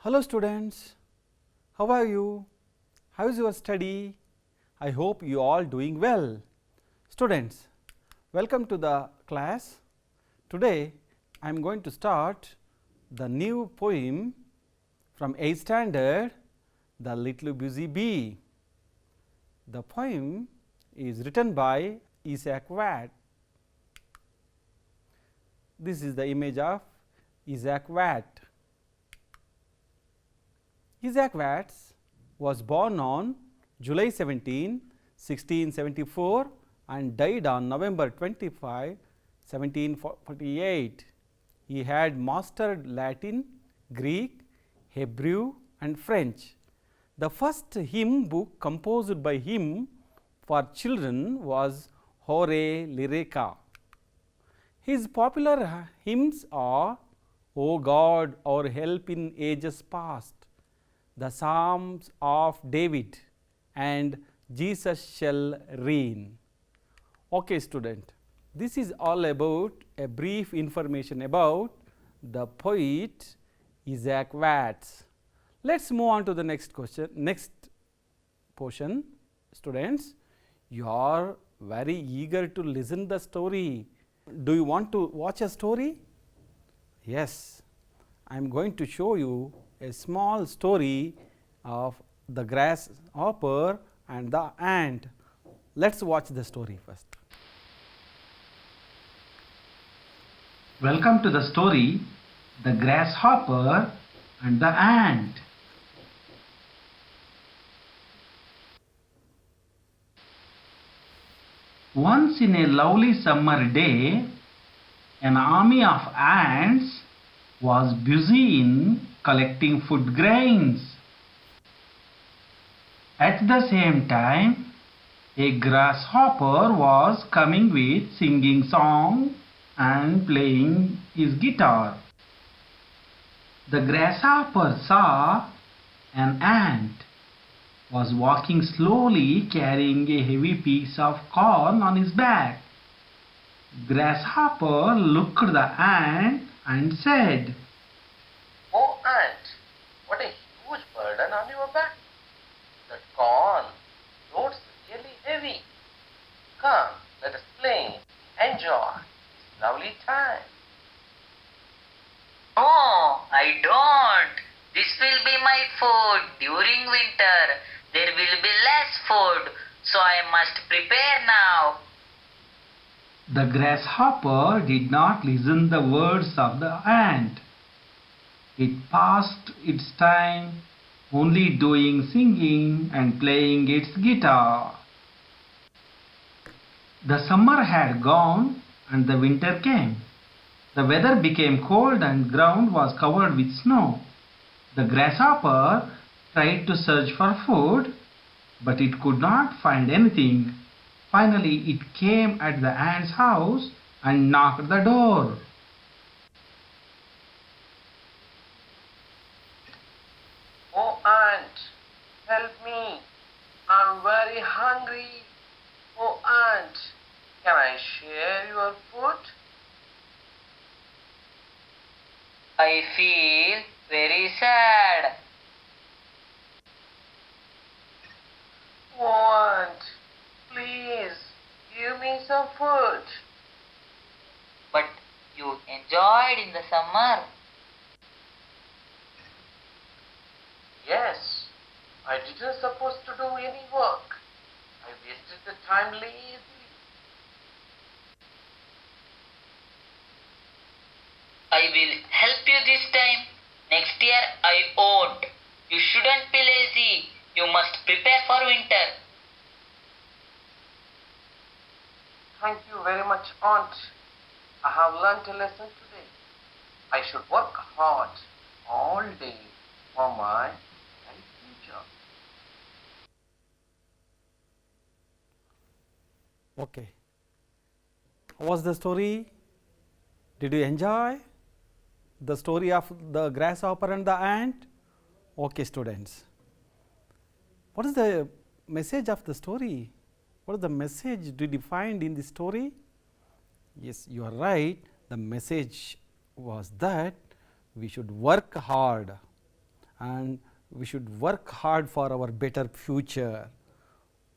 Hello students, how are you? How is your study? I hope you all doing well. Students, welcome to the class. Today I am going to start the new poem from 8th standard, The Little Busy Bee. The poem is written by Isaac Watts. This is the image of Isaac Watts. Isaac Watts was born on July 17, 1674 and died on November 25, 1748. He had mastered Latin, Greek, Hebrew and French. The first hymn book composed by him for children was Hore Lyrica. His popular hymns are O God, our help in ages past, the Psalms of David and Jesus shall reign. Okay student, this is all about a brief information about the poet Isaac Watts. Let's move on to the next portion. Students, you are very eager to listen the story. Do you want to watch a story? Yes, I am going to show you a small story of the grasshopper and the ant. Let's watch the story first. Welcome to the story, The Grasshopper and the Ant. Once in a lovely summer day, an army of ants was busy in collecting food grains. At the same time, a grasshopper was coming with singing song and playing his guitar. The grasshopper saw an ant was walking slowly carrying a heavy piece of corn on his back. Grasshopper looked at the ant and said, "Oh ant, what a huge burden on your back. The corn loads really heavy. Come, let us play, enjoy this lovely time." No, I don't. This will be my food during winter. There will be less food, so I must prepare now. The grasshopper did not listen the words of the ant. It passed its time only doing singing and playing its guitar. The summer had gone and the winter came. The weather became cold and ground was covered with snow. The grasshopper tried to search for food, but it could not find anything. Finally, it came at the ant's house and knocked the door. "Oh ant, help me. I'm very hungry. Oh ant, can I share your food?" I feel very sad. "Oh ant, please give me some food." But you enjoyed in the summer. "Yes, I didn't supposed to do any work. I wasted the time lazily." I will help you this time. Next year I won't. You shouldn't be lazy. You must prepare for winter. "Thank you very much, aunt. I have learnt a lesson today. I should work hard all day for my bright future." Okay. How was the story? Did you enjoy the story of the grasshopper and the ant? Okay students. What is the message of the story? What is the message did you find in the story? Yes, you are right. The message was that we should work hard and we should work hard for our better future.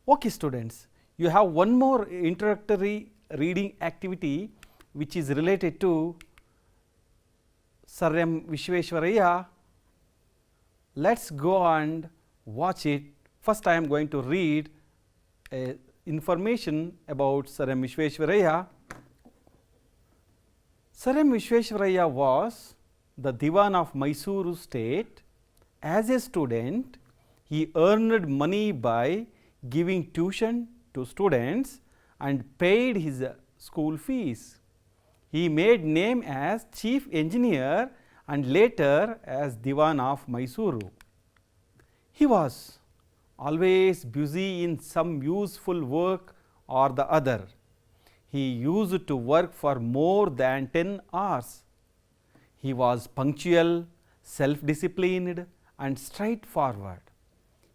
Okay students, you have one more introductory reading activity which is related to Sir M. Vishveshwaraya. Let's go and watch it. First I am going to read information about Sir M. Vishveshwaraya. Sir M. Vishveshwaraya was the Diwan of Mysuru state. As a student, he earned money by giving tuition to students and paid his school fees. He made name as chief engineer and later as Diwan of Mysuru. He was always busy in some useful work or the other. He used to work for more than 10 hours. He was punctual, self-disciplined and straightforward.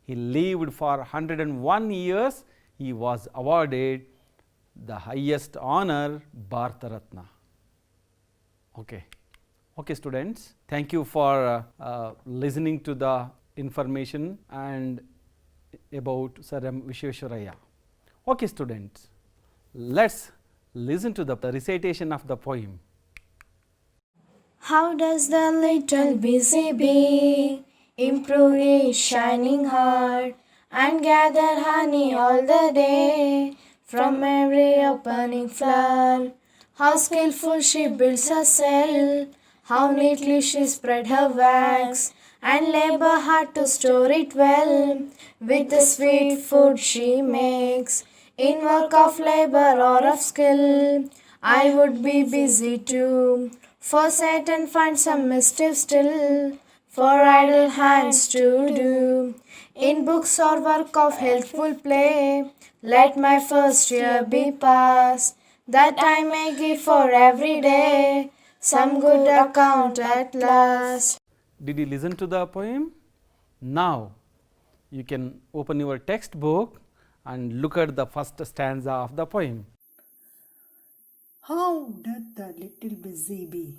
He lived for 101 years. He was awarded the highest honor, Bharata Ratna. Okay. Okay students, thank you for listening to the information and about Sir M. Vishveshwaraya. Okay students, let's listen to the recitation of the poem. How does the little busy bee improve its shining heart and gather honey all the day from every opening flower? How skillful she builds her cell, how neatly she spread her wax, and labor hard to store it well with the sweet food she makes. In work of labor or of skill, I would be busy too, for Satan finds some mischief still for idle hands to do. In books or work of healthful play, let my first year be passed, that I may give for every day some good account at last. Did you listen to the poem? Now you can open your textbook and look at the first stanza of the poem. How doth the little busy bee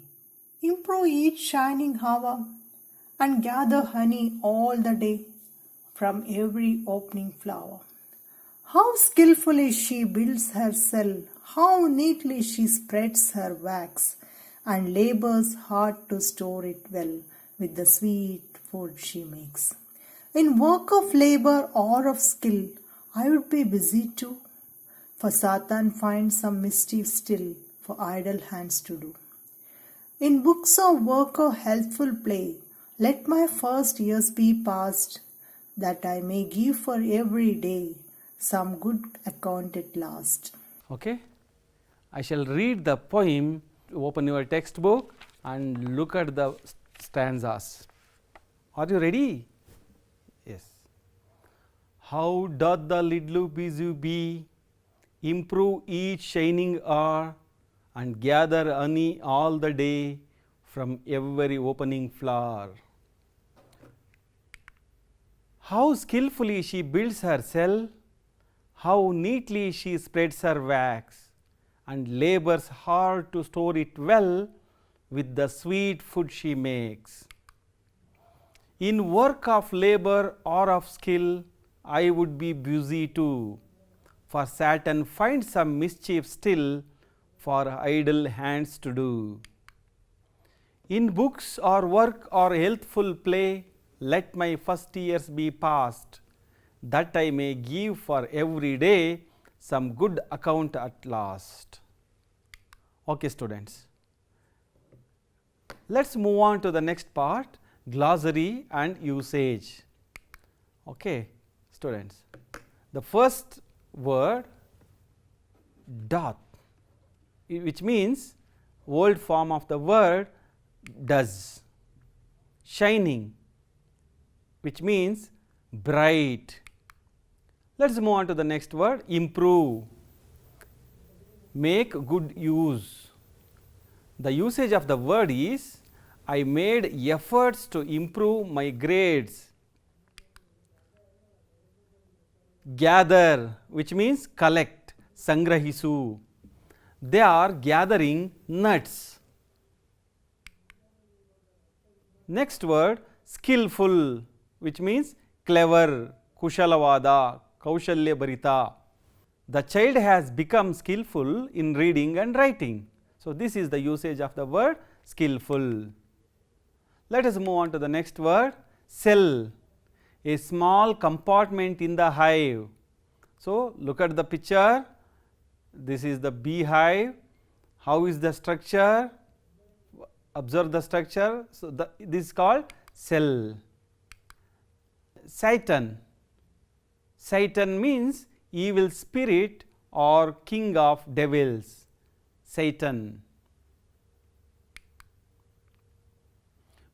improve each shining hour and gather honey all the day from every opening flower? How skillfully she builds her cell, how neatly she spreads her wax, and labors hard to store it well with the sweet food she makes. In work of labor or of skill, I would be busy too, for Satan finds some mischief still for idle hands to do. In books of work or healthful play, let my first years be passed, that I may give for every day some good account at last. Okay, I shall read the poem. Open your textbook and look at the stanzas. Are you ready? Yes. How doth the little busy bee improve each shining hour and gather honey all the day from every opening flower? How skillfully she builds her cell, how neatly she spreads her wax, and labors hard to store it well with the sweet food she makes. In work of labor or of skill, I would be busy too, for Satan finds some mischief still for idle hands to do. In books or work or healthful play, let my first years be passed, that I may give for every day some good account at last. Okay students, let us move on to the next part, glossary and usage. Okay students, the first word doth, which means old form of the word does. Shining, which means bright. Let us move on to the next word, improve, make good use. The usage of the word is, I made efforts to improve my grades. Gather, which means collect, sangrahisu. They are gathering nuts. Next word, skillful, which means clever, kushalavada, kaushalya bharita. The child has become skillful in reading and writing. So, this is the usage of the word skillful. Let us move on to the next word, cell, a small compartment in the hive. So, look at the picture, this is the beehive. How is the structure? Observe the structure. So, this is called cell. Satan, Satan means evil spirit or king of devils, Satan.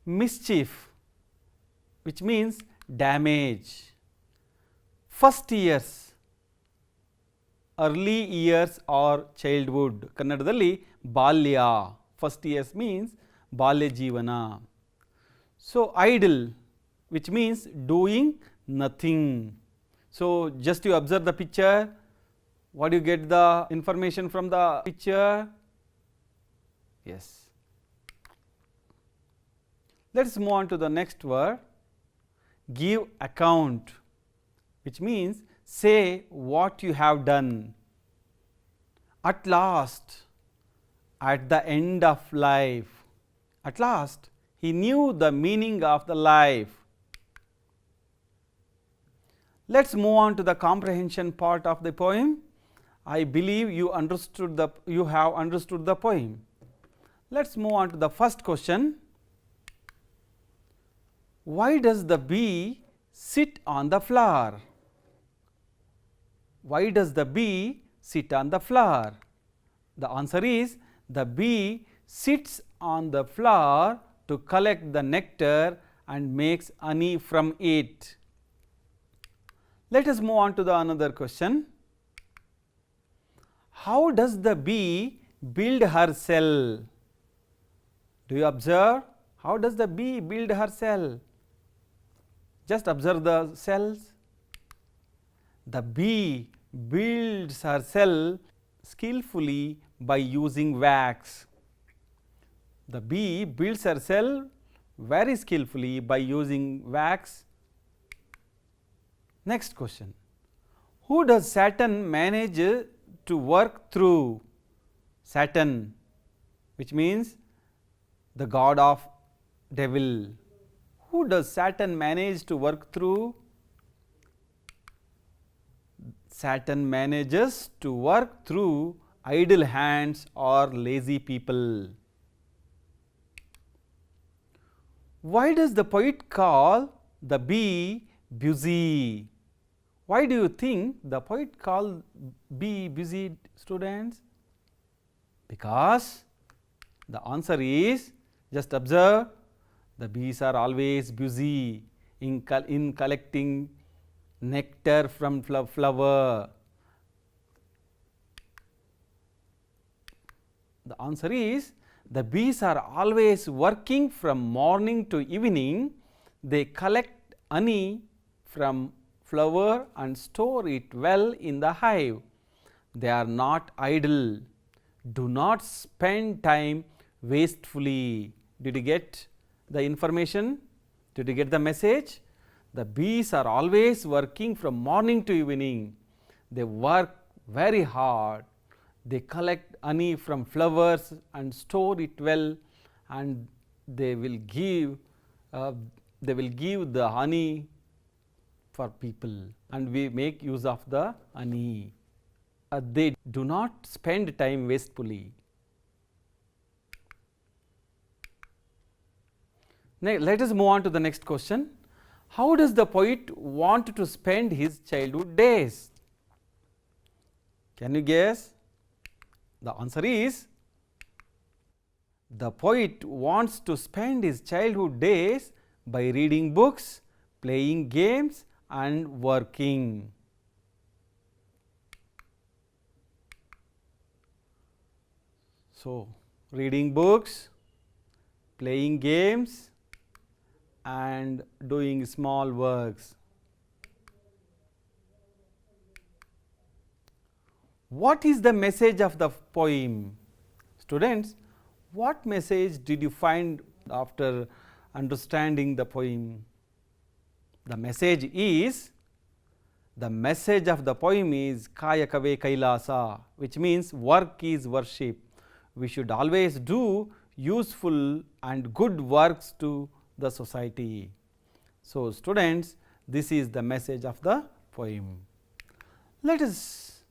Mischief, which means damage. First years, early years or childhood, Kannadadalli balya, first years means balya jivana. So, idle, which means doing nothing. So, just you observe the picture, what do you get the information from the picture? Yes. Let us move on to the next word, give account, which means say what you have done. At last, at the end of life, at last he knew the meaning of the life. Let us move on to the comprehension part of the poem. I believe you have understood the poem. Let us move on to the first question. Why does the bee sit on the flower? Why does the bee sit on the flower? The answer is, the bee sits on the flower to collect the nectar and makes honey from it. Let us move on to the another question. How does the bee build her cell? Do you observe? How does the bee build her cell? Just observe the cells. The bee builds her cell skillfully by using wax. The bee builds her cell very skillfully by using wax. Next question. Who does Saturn manage to work through? Saturn, which means the god of devil. Who does Saturn manage to work through? Saturn manages to work through idle hands or lazy people. Why does the poet call the bee busy? Why do you think the poet called bee busy, students? Because the answer is, just observe, the bees are always busy in collecting nectar from flower. The answer is, the bees are always working from morning to evening. They collect honey from flower and store it well in the hive. They are not idle. Do not spend time wastefully. Did you get the information? Did you get the message? The bees are always working from morning to evening. They work very hard. They collect honey from flowers and store it well, and they will give the honey for people, and we make use of the honey. They do not spend time wastefully. Now, let us move on to the next question. How does the poet want to spend his childhood days? Can you guess? The answer is, the poet wants to spend his childhood days by reading books, playing games and working. So, reading books, playing games and doing small works. What is the message of the poem? Students, what message did you find after understanding the poem. The message of the poem is Kaya Kave Kailasa, which means work is worship. We should always do useful and good works to the society. So, students, this is the message of the poem. Let us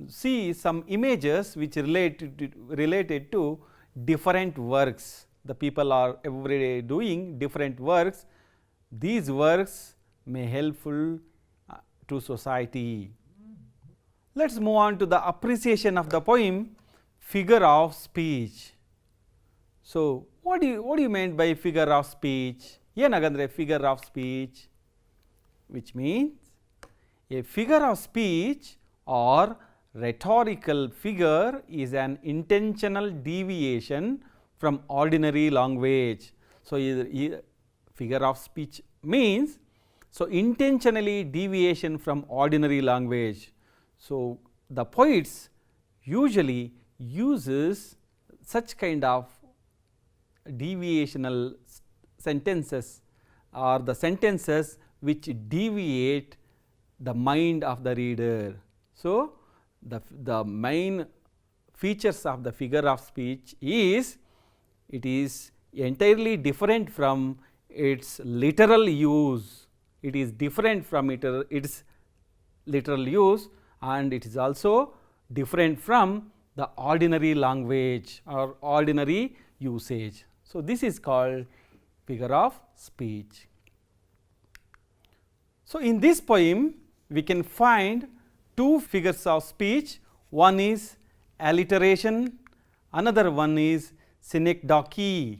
see some images which related to different works. The people are every day doing different works. These works may helpful to society. Let us move on to the appreciation of the poem, figure of speech. So, what do you mean by figure of speech? Yenagandre figure of speech, which means a figure of speech or rhetorical figure is an intentional deviation from ordinary language. So, figure of speech means intentionally deviation from ordinary language. So, the poets usually uses such kind of deviational sentences or the sentences which deviate the mind of the reader. So, the main features of the figure of speech is it is entirely different from its literal use. It is different from its literal use, and it is also different from the ordinary language or ordinary usage. So, this is called figure of speech. So, in this poem we can find two figures of speech. One is alliteration, another one is synecdoche.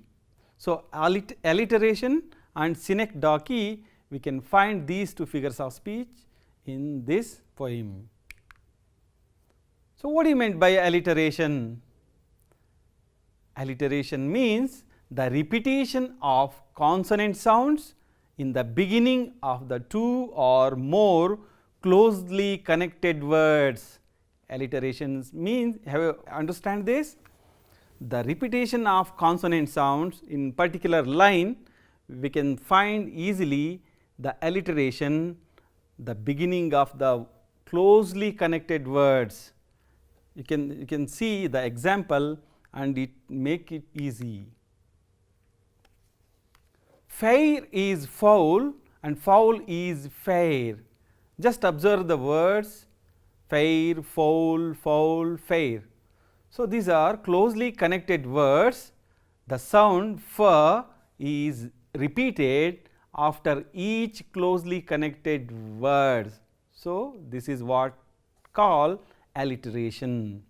So, alliteration and synecdoche, we can find these two figures of speech in this poem. So, what do you mean by alliteration? Alliteration means the repetition of consonant sounds in the beginning of the two or more closely connected words. Alliterations means, have you understand this? The repetition of consonant sounds in particular line, we can find easily the alliteration, the beginning of the closely connected words. You can see the example and it make it easy. Fair is foul and foul is fair. Just observe the words fair, foul, foul, fair. So, these are closely connected words. The sound f is repeated after each closely connected word. So, this is what called alliteration.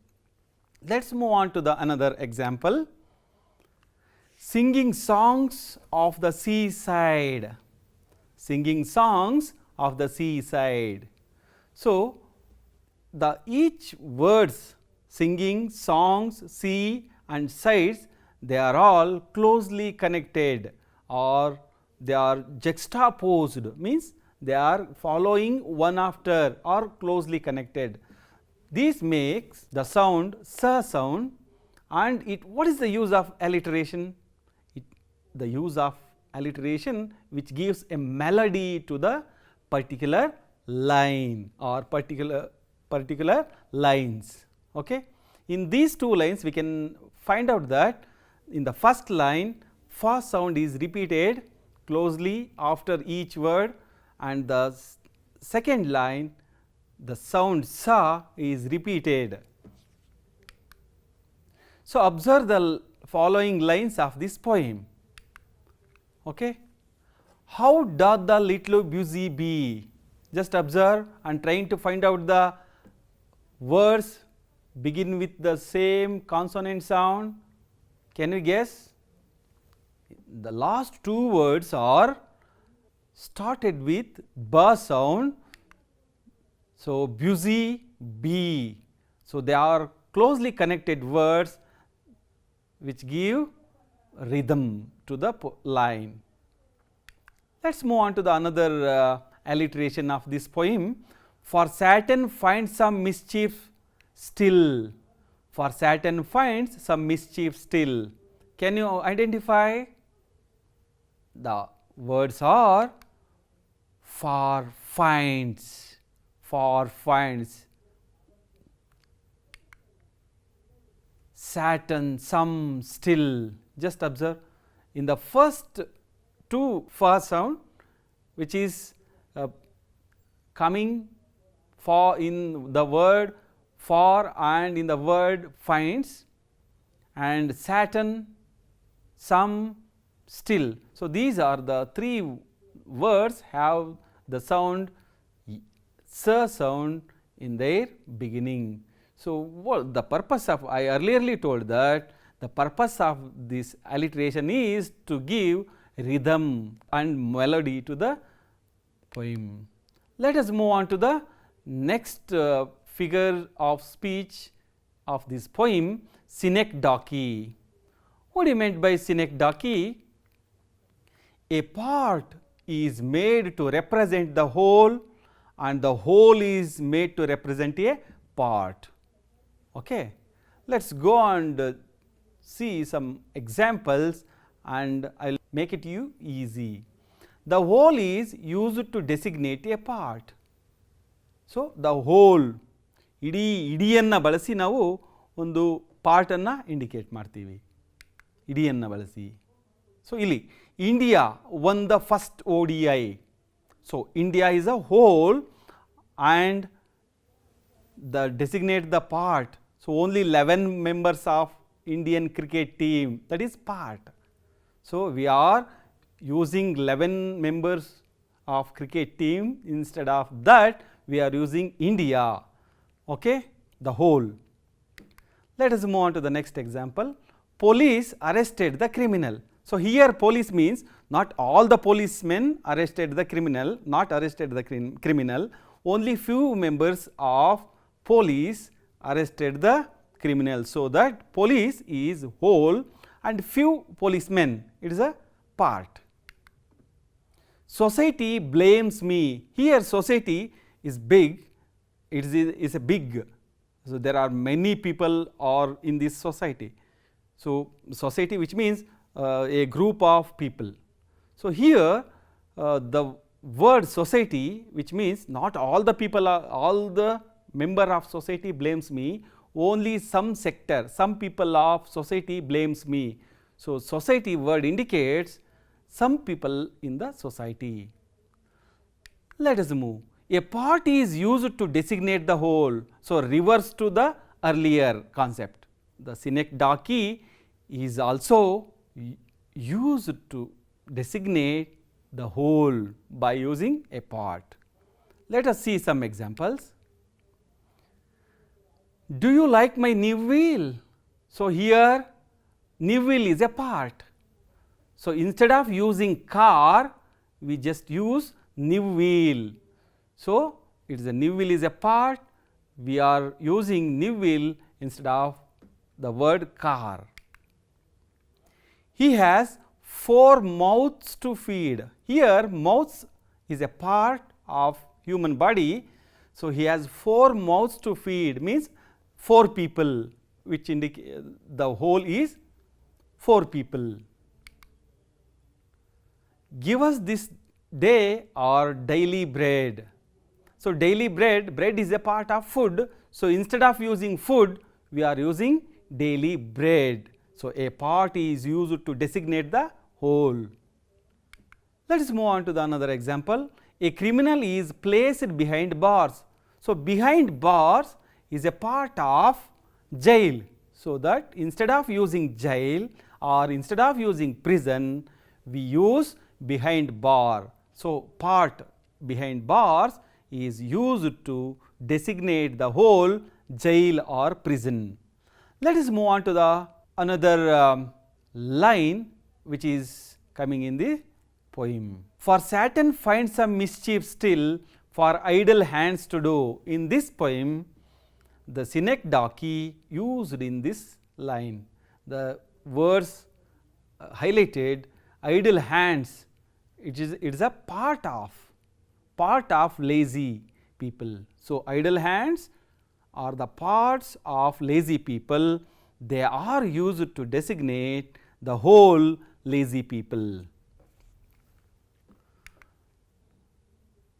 Let us move on to the another example. Singing songs of the seaside. Singing songs of the seaside. So, the each words singing, songs, sea and sides, they are all closely connected or they are juxtaposed, means they are following one after or closely connected. This makes the sound sa sound, and what is the use of alliteration? The use of alliteration which gives a melody to the particular line or particular lines. Okay. In these two lines we can find out that in the first line fa sound is repeated closely after each word, and the second line the sound sa is repeated. So, observe the following lines of this poem. Okay. How doth the little busy bee? Just observe and trying to find out the words begin with the same consonant sound. Can you guess? The last two words are started with ba sound. So, busy bee. So, they are closely connected words which give rhythm to the line. Let us move on to the another alliteration of this poem. For Saturn finds some mischief still. For Saturn finds some mischief still. Can you identify The words are far finds, far finds, Saturn, some, still. Just observe in the first two far sound, which is coming for in the word for and in the word finds, and Saturn, some, still. So, these are the three words have the sound s sound in their beginning. So, what the purpose of, I earlierly told that the purpose of this alliteration is to give rhythm and melody to the poem. Let us move on to the next figure of speech of this poem, synecdoche. What do you meant by synecdoche? A part is made to represent the whole and the whole is made to represent a part. Okay. Let us go and see some examples and I will make it you easy. The whole is used to designate a part. So, the whole ಇಡಿಯನ್ನು ಬಳಸಿ ನಾವು ಒಂದು ಪಾರ್ಟನ್ನು indicate ಮಾಡ್ತೀವಿ, ಇಡಿಯನ್ನು ಬಳಸಿ. So, ಇಲ್ಲಿ India won the first ODI. So, India is a whole and the designate the part. So, only 11 members of Indian cricket team, that is part. So, we are using 11 members of cricket team, instead of that we are using India, okay, the whole. Let us move on to the next example. Police arrested the criminal. So, here police means not all the policemen arrested the criminal, not arrested the criminal, only few members of police arrested the criminal. So, that police is whole and few policemen, it is a part. Society blames me. Here society is big, it is a big. So, there are many people are in this society. So, society which means a group of people. So, here the word society, which means not all the people are, all the member of society blames me, only some sector, some people of society blames me. So, society word indicates some people in the society. Let us move. A part is used to designate the whole. So, reverse to the earlier concept. The synecdoche is also used to designate the whole by using a part. Let us see some examples. Do you like my new wheel? So, here new wheel is a part. So, instead of using car, we just use new wheel. So, it is a new wheel is a part, we are using new wheel instead of the word car. He has 4 mouths to feed. Here mouths is a part of human body. So, he has 4 mouths to feed means 4 people, which indicate the whole is 4 people. Give us this day our daily bread. So, daily bread, bread is a part of food. So, instead of using food, we are using daily bread. So, a part is used to designate the whole. Let us move on to the another example. A criminal is placed behind bars. So, behind bars is a part of jail. So, that instead of using jail or instead of using prison, we use behind bar. So, part behind bars is used to designate the whole jail or prison. Let us move on to the another line which is coming in the poem. For Saturn finds some mischief still for idle hands to do. In this poem, the synecdoche used in this line, the words highlighted idle hands, it is a part of lazy people. So, idle hands are the parts of lazy people, they are used to designate the whole lazy people.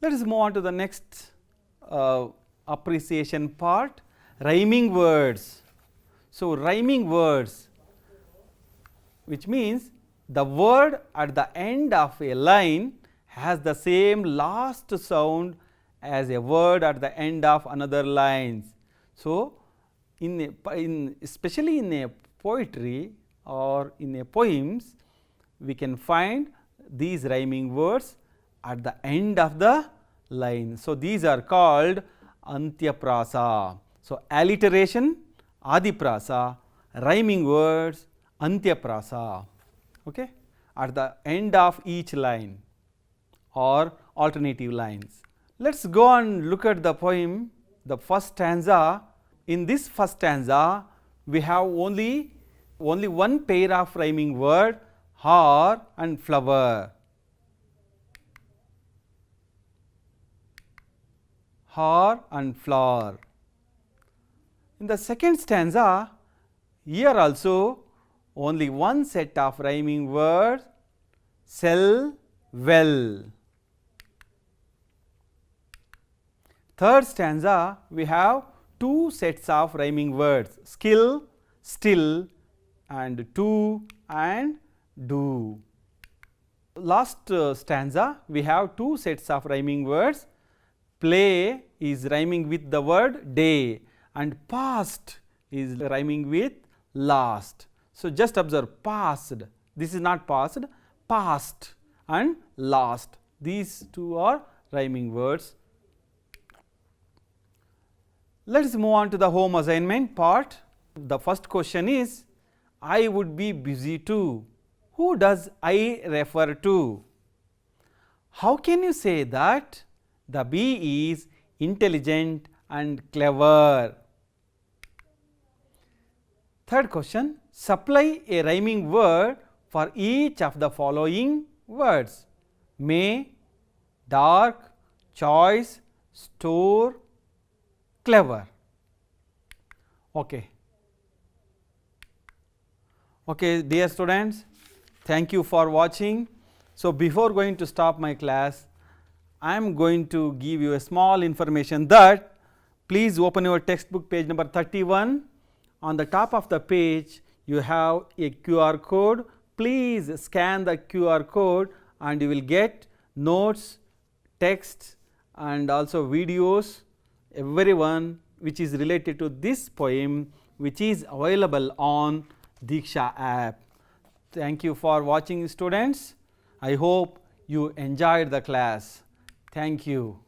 Let us move on to the next appreciation part, rhyming words. So, rhyming words, which means the word at the end of a line has the same last sound as a word at the end of another lines. So, especially in a poetry or in a poems, we can find these rhyming words at the end of the line. So, these are called Antyaprasa. So, alliteration Adiprasa, rhyming words Antyaprasa, okay, at the end of each line or alternative lines. Let us go and look at the poem, the first stanza. In this first stanza, we have only one pair of rhyming word, har and flower. Har and flower. In the second stanza, here also only one set of rhyming words, sell, well. Third stanza, we have two sets of rhyming words, skill, still, and to and do. Last stanza, we have two sets of rhyming words, play is rhyming with the word day and past is rhyming with last. So, just observe past, this is not past, past and last, these two are rhyming words. Let us move on to the home assignment part. The first question is, I would be busy too. Who does I refer to? How can you say that the bee is intelligent and clever? Third question, supply a rhyming word for each of the following words, may, dark, choice, store, clever. Okay. Okay, dear students, thank you for watching. So, before going to stop my class, I am going to give you a small information that please open your textbook page number 31. On the top of the page, you have a QR code. Please scan the QR code and you will get notes, text and also videos, everyone which is related to this poem, which is available on Diksha app. Thank you for watching, students. I hope you enjoyed the class. Thank you.